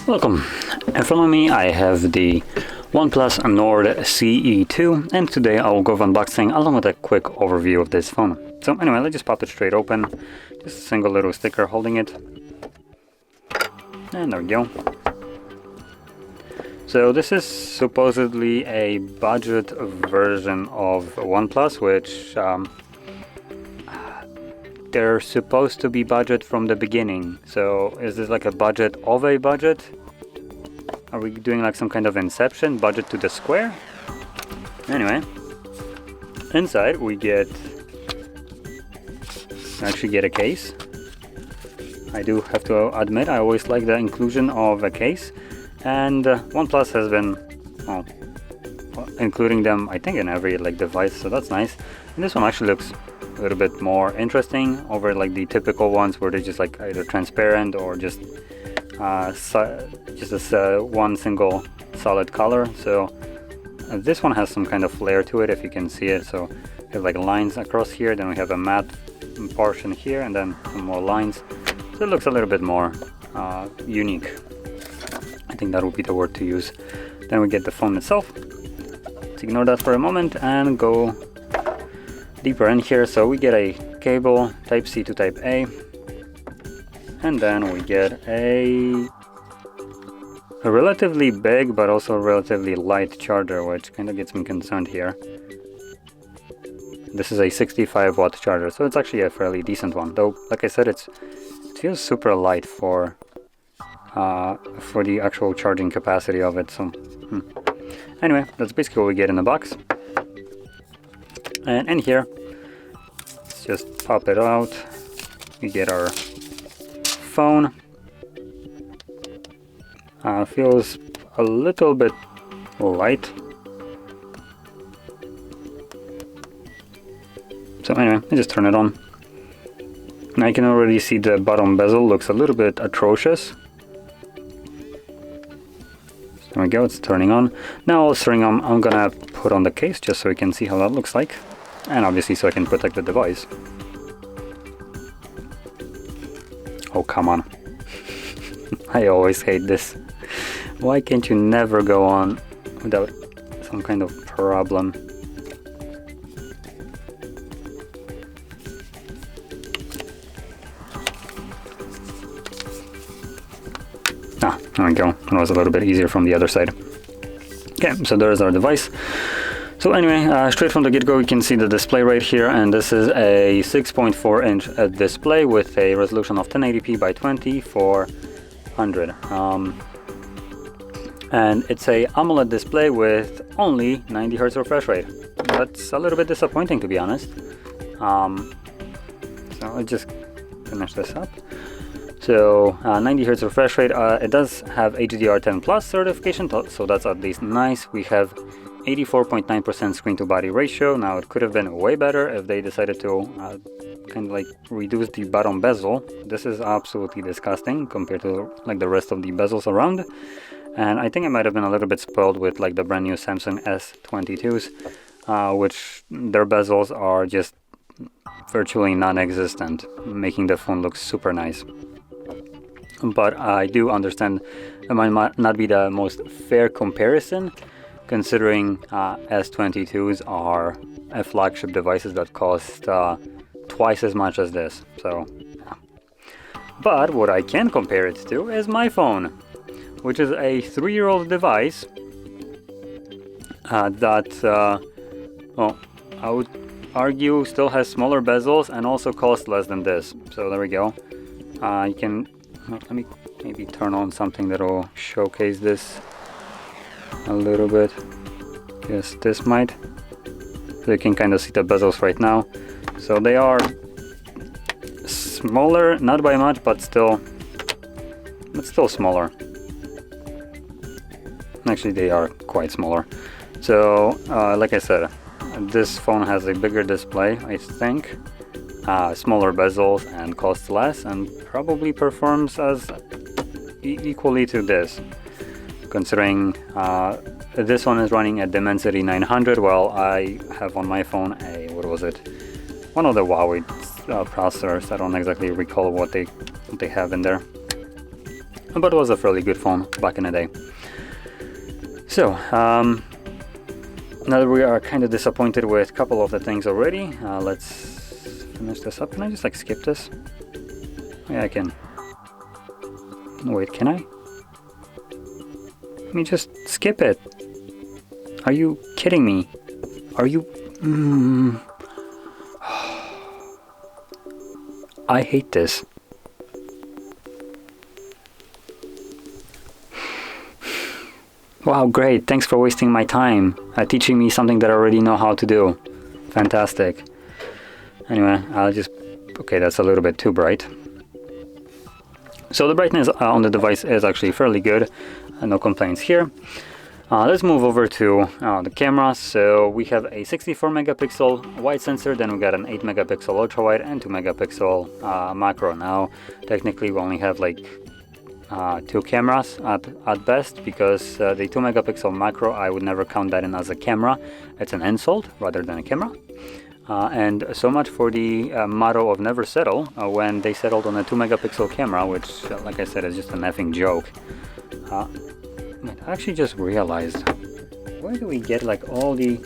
Welcome. In front of me I have the OnePlus Nord CE2, and today I will go over unboxing along with a quick overview of this phone. So anyway, let's just pop it straight open. Just a single little sticker holding it. And there we go. So this is supposedly a budget version of OnePlus, which they're supposed to be budget from the beginning. So is this like a budget of a budget? Are we doing like some kind of inception, budget to the square? Anyway, inside we actually get a case. I do have to admit, I always like the inclusion of a case, and OnePlus has been including them, I think, in every device, so that's nice. And this one actually looks a little bit more interesting over like the typical ones where they're just like either transparent or just this one single solid color. So this one has some kind of flair to it, if you can see it. So we have like lines across here, then we have a matte portion here, and then some more lines. So it looks a little bit more unique. I think that would be the word to use. Then we get the phone itself. Let's ignore that for a moment and go deeper in here. So we get a cable, type C to type A, and then we get a relatively big but also relatively light charger, which kind of gets me concerned here. This is a 65 watt charger, so it's actually a fairly decent one, though like I said, it feels super light for the actual charging capacity of it. So anyway, that's basically what we get in the box. And in here, let's just pop it out. We get our phone. Feels a little bit light. So anyway, I just turn it on. Now you can already see the bottom bezel looks a little bit atrocious. There we go, it's turning on. Now while it's turning on, I'm gonna put on the case just so you can see how that looks like. And obviously so I can protect the device. Oh, come on. I always hate this. Why can't you never go on without some kind of problem? There we go. It was a little bit easier from the other side. Okay, so there's our device. So anyway, straight from the get-go, you can see the display right here, and this is a 6.4 inch display with a resolution of 1080p by 2400. And it's a AMOLED display with only 90 Hz refresh rate. That's a little bit disappointing, to be honest. So let's just finish this up. So 90 Hz refresh rate, it does have HDR10 Plus certification, so that's at least nice. We have 84.9% screen to body ratio. Now it could have been way better if they decided to kind of like reduce the bottom bezel. This is absolutely disgusting compared to like the rest of the bezels around. And I think I might have been a little bit spoiled with like the brand new Samsung S22s, which their bezels are just virtually non-existent, making the phone look super nice. But I do understand it might not be the most fair comparison, considering S22s are flagship devices that cost twice as much as this. So, yeah. But what I can compare it to is my phone, which is a 3-year-old device that, well, I would argue still has smaller bezels and also costs less than this. So there we go. You can, let me maybe turn on something that will showcase this a little bit. Yes, this might. So you can kind of see the bezels right now. So they are smaller, not by much, but still smaller. Actually, they are quite smaller. So, like I said, this phone has a bigger display, I think, smaller bezels, and costs less, and probably performs as equally to this, considering this one is running at Dimensity 900, while I have on my phone a, what was it, one of the Huawei processors. I don't exactly recall what they have in there. but it was a fairly good phone back in the day. So now that we are kind of disappointed with a couple of the things already, let's finish this up. Can I just like skip this? Yeah, I can. Wait, can I? Let me just skip it. Are you kidding me? Are you... I hate this. Wow, great. Thanks for wasting my time, teaching me something that I already know how to do. Fantastic. Anyway, I'll just... Okay, that's a little bit too bright. So the brightness on the device is actually fairly good. No complaints here. Let's move over to the camera. So we have a 64 megapixel wide sensor, then we got an 8 megapixel ultra wide and 2 megapixel macro. Now, technically we only have like 2 cameras at best, because the 2 megapixel macro, I would never count that in as a camera. It's an insult rather than a camera. And so much for the motto of never settle, when they settled on a 2 megapixel camera, which like I said is just an effing joke. I actually just realized, where do we get like all the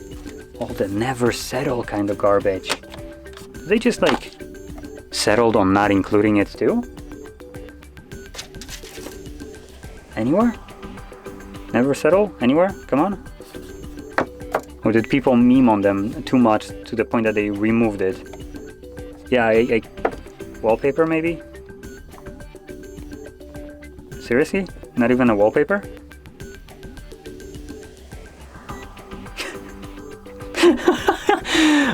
never settle kind of garbage? They just like settled on not including it too? Anywhere? Never settle? Anywhere? Come on. Or did people meme on them too much to the point that they removed it? Yeah, a wallpaper maybe? Seriously? Not even a wallpaper?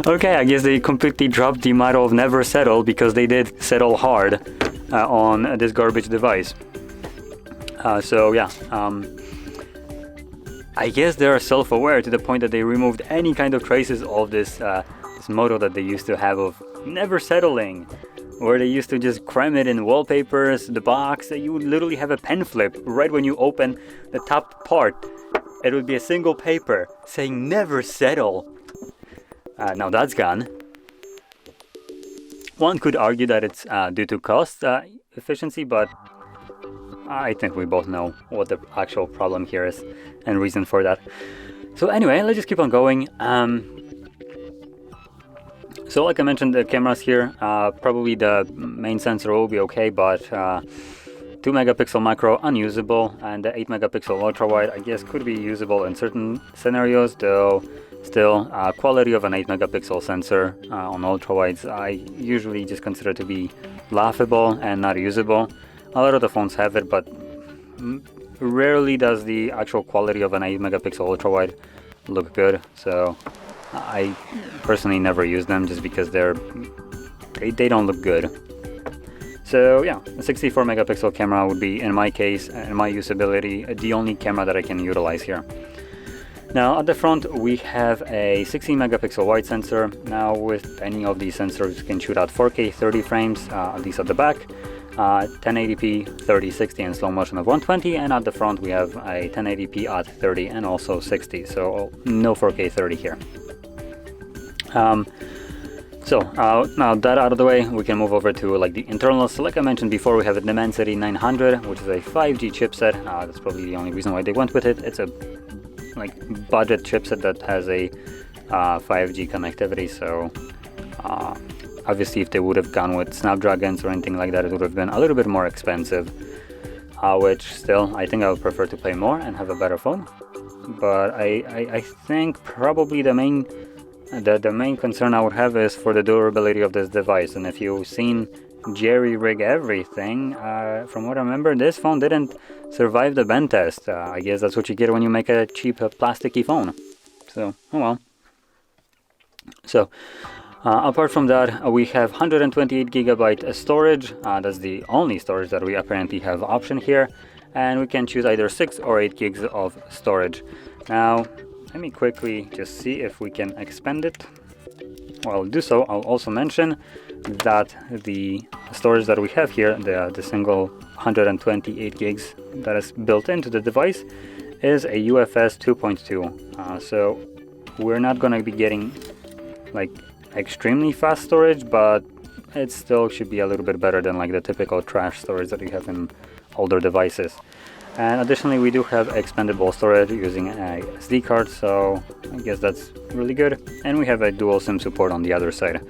Okay, I guess they completely dropped the motto of never settle, because they did settle hard on this garbage device. So yeah, I guess they are self-aware to the point that they removed any kind of traces of this motto that they used to have of never settling, where they used to just cram it in wallpapers, the box. You would literally have a pen flip right when you open the top part. It would be a single paper saying never settle. Now that's gone. One could argue that it's due to cost efficiency, but I think we both know what the actual problem here is and reason for that. So anyway, let's just keep on going. So like I mentioned, the cameras here, probably the main sensor will be okay, but 2 megapixel macro unusable, and the 8 megapixel ultra wide I guess could be usable in certain scenarios, though still quality of an 8 megapixel sensor on ultra wides I usually just consider to be laughable and not usable. A lot of the phones have it, but rarely does the actual quality of an 8 megapixel ultra wide look good, so I personally never use them just because they don't look good. So yeah, a 64 megapixel camera would be, in my case, in my usability, the only camera that I can utilize here. Now at the front we have a 16 megapixel wide sensor. Now with any of these sensors you can shoot out 4K 30 frames, at least at the back, 1080p 30, 60 and slow motion of 120, and at the front we have a 1080p at 30 and also 60, so no 4K 30 here. Now that out of the way, we can move over to like the internals. So like I mentioned before, we have a Dimensity 900, which is a 5G chipset. That's probably the only reason why they went with it. It's a like budget chipset that has a 5G connectivity, so obviously if they would have gone with Snapdragons or anything like that, it would have been a little bit more expensive, which still I think I would prefer to pay more and have a better phone. But I think probably the main concern I would have is for the durability of this device. And if you've seen jerry rig everything, from what I remember, this phone didn't survive the bend test. I guess that's what you get when you make a cheap plasticky phone. So, oh well. So, apart from that, we have 128 gigabyte storage. That's the only storage that we apparently have option here. And we can choose either 6 or 8 gigs of storage. Now, let me quickly just see if we can expand it. While I'll do so, I'll also mention that the storage that we have here, the single 128 gigs that is built into the device, is a UFS 2.2. So we're not going to be getting like extremely fast storage, but it still should be a little bit better than like the typical trash storage that you have in older devices. And additionally, we do have expandable storage using a SD card, so I guess that's really good. And we have a dual SIM support on the other side.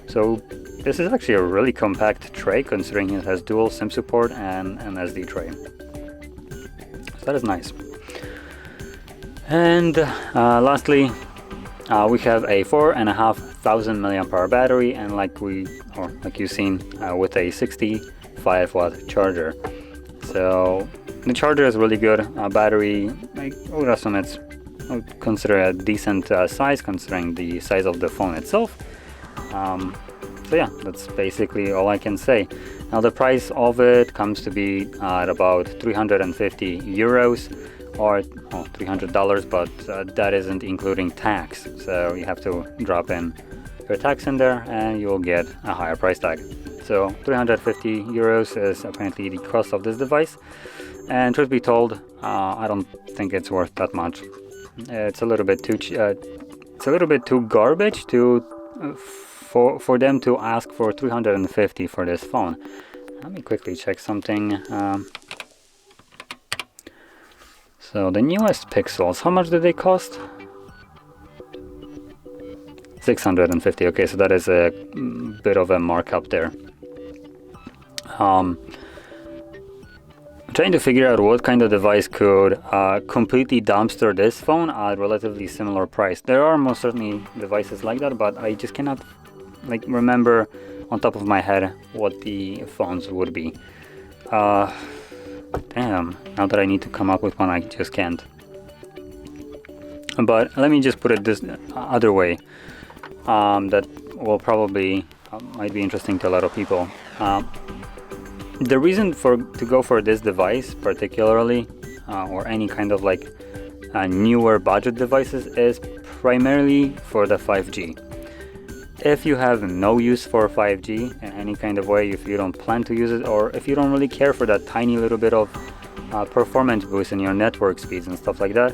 So this is actually a really compact tray, considering it has dual SIM support and an SD tray. So that is nice. And lastly, we have a 4,500 mAh battery, and like you've seen, with a 65 watt charger. So the charger is really good. Battery, I would assume I would consider a decent size, considering the size of the phone itself. So yeah, that's basically all I can say. Now the price of it comes to be at about 350 euros or $300, but that isn't including tax. So you have to drop in your tax in there and you'll get a higher price tag. So 350 euros is apparently the cost of this device. And truth be told, I don't think it's worth that much. It's a little bit too garbage for them to ask for 350 for this phone. Let me quickly check something. So the newest Pixels, how much did they cost? 650. Okay, so that is a bit of a markup there. I'm trying to figure out what kind of device could completely dumpster this phone at relatively similar price. There are most certainly devices like that, but I just cannot remember on top of my head what the phones would be. Damn, now that I need to come up with one, I just can't. But let me just put it this other way. That will probably might be interesting to a lot of people. The reason to go for this device particularly, or any kind of newer budget devices, is primarily for the 5G. If you have no use for 5G in any kind of way, if you don't plan to use it, or if you don't really care for that tiny little bit of performance boost in your network speeds and stuff like that,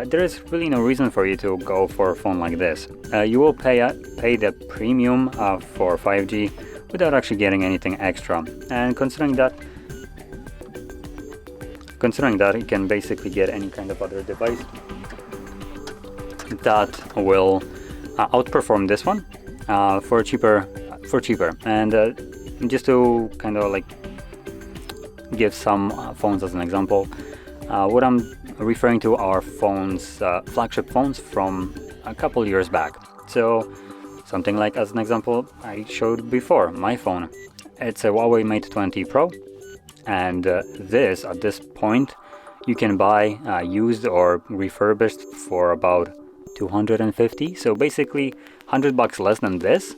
there is really no reason for you to go for a phone like this. You will pay the premium for 5G without actually getting anything extra. And considering that you can basically get any kind of other device that will outperform this one for cheaper. And just to kind of give some phones as an example, what I'm referring to are phones, flagship phones from a couple years back. So something like, as an example, I showed before, my phone. It's a Huawei Mate 20 Pro, and at this point you can buy used or refurbished for about 250, so basically $100 less than this,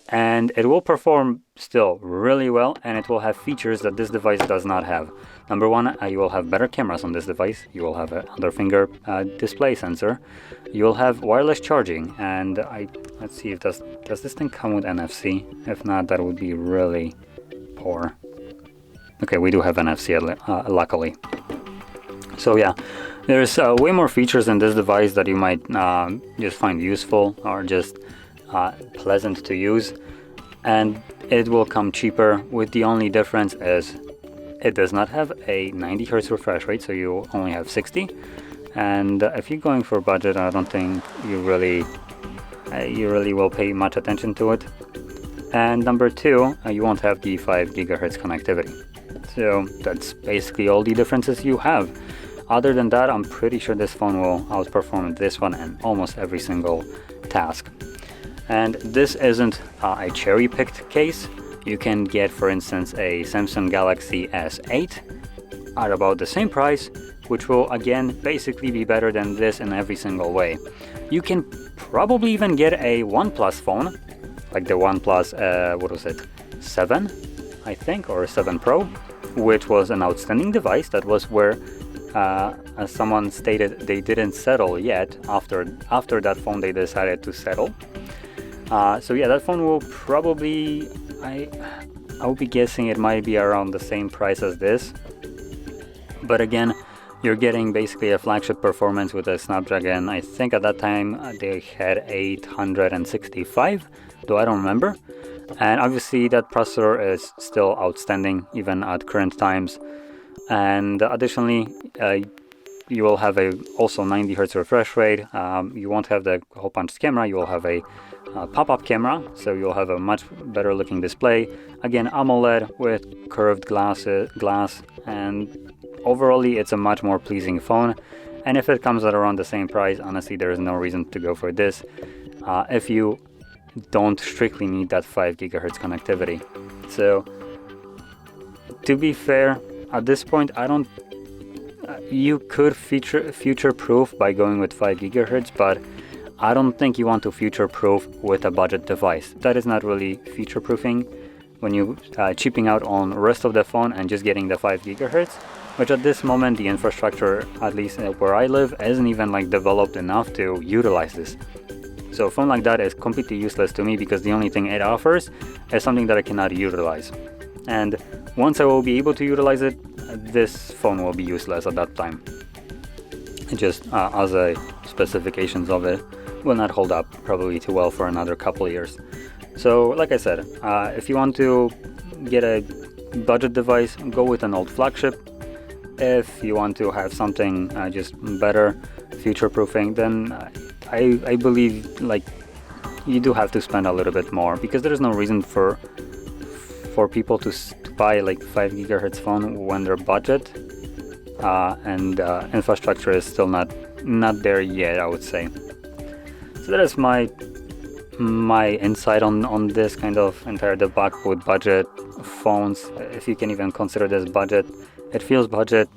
and it will perform still really well, and it will have features that this device does not have. Number one, you will have better cameras on this device. You will have an under finger display sensor. You will have wireless charging, and let's see if does this thing come with NFC? If not, that would be really poor. Okay, we do have NFC luckily. So yeah, there's way more features in this device that you might just find useful or just pleasant to use, and it will come cheaper, with the only difference is it does not have a 90 Hz refresh rate, so you only have 60. And if you're going for budget, I don't think you really will pay much attention to it. And number two, you won't have the 5 GHz connectivity. So that's basically all the differences you have. Other than that, I'm pretty sure this phone will outperform this one in almost every single task. And this isn't a cherry-picked case. You can get, for instance, a Samsung Galaxy S8 at about the same price, which will again basically be better than this in every single way. You can probably even get a OnePlus phone, like the OnePlus 7, I think, or 7 Pro, which was an outstanding device. That was where, as someone stated, they didn't settle yet. After that phone, they decided to settle. So yeah, that phone will probably, I would be guessing it might be around the same price as this. But again, you're getting basically a flagship performance with a Snapdragon. I think at that time they had 865, though I don't remember. And obviously that processor is still outstanding even at current times. And additionally, you will have a also 90 Hz refresh rate. You won't have the hole punch camera. You will have a pop-up camera, so you'll have a much better looking display. Again, AMOLED with curved glass, and overall it's a much more pleasing phone. And if it comes at around the same price, honestly, there is no reason to go for this if you don't strictly need that 5 GHz connectivity. So to be fair, at this point, I don't. You could future-proof by going with 5 GHz, but I don't think you want to future-proof with a budget device. That is not really future-proofing when you cheaping out on the rest of the phone and just getting the 5 GHz, which at this moment the infrastructure, at least where I live, isn't even like developed enough to utilize this. So a phone like that is completely useless to me because the only thing it offers is something that I cannot utilize. And once I will be able to utilize it, this phone will be useless at that time. Just as a specifications of it will not hold up probably too well for another couple of years. So like I said, if you want to get a budget device, go with an old flagship. If you want to have something just better, future-proofing, then I believe like you do have to spend a little bit more, because there is no reason for people to buy like 5 GHz phone when their budget and infrastructure is still not there yet, I would say. So that is my insight on this kind of entire debacle with budget phones, if you can even consider this budget. It feels budget,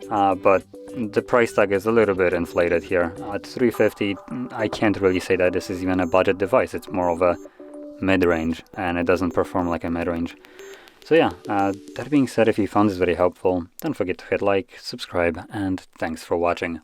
but the price tag is a little bit inflated here. At $350, I can't really say that this is even a budget device. It's more of a mid-range, and it doesn't perform like a mid-range. So yeah, that being said, if you found this very helpful, don't forget to hit like, subscribe, and thanks for watching.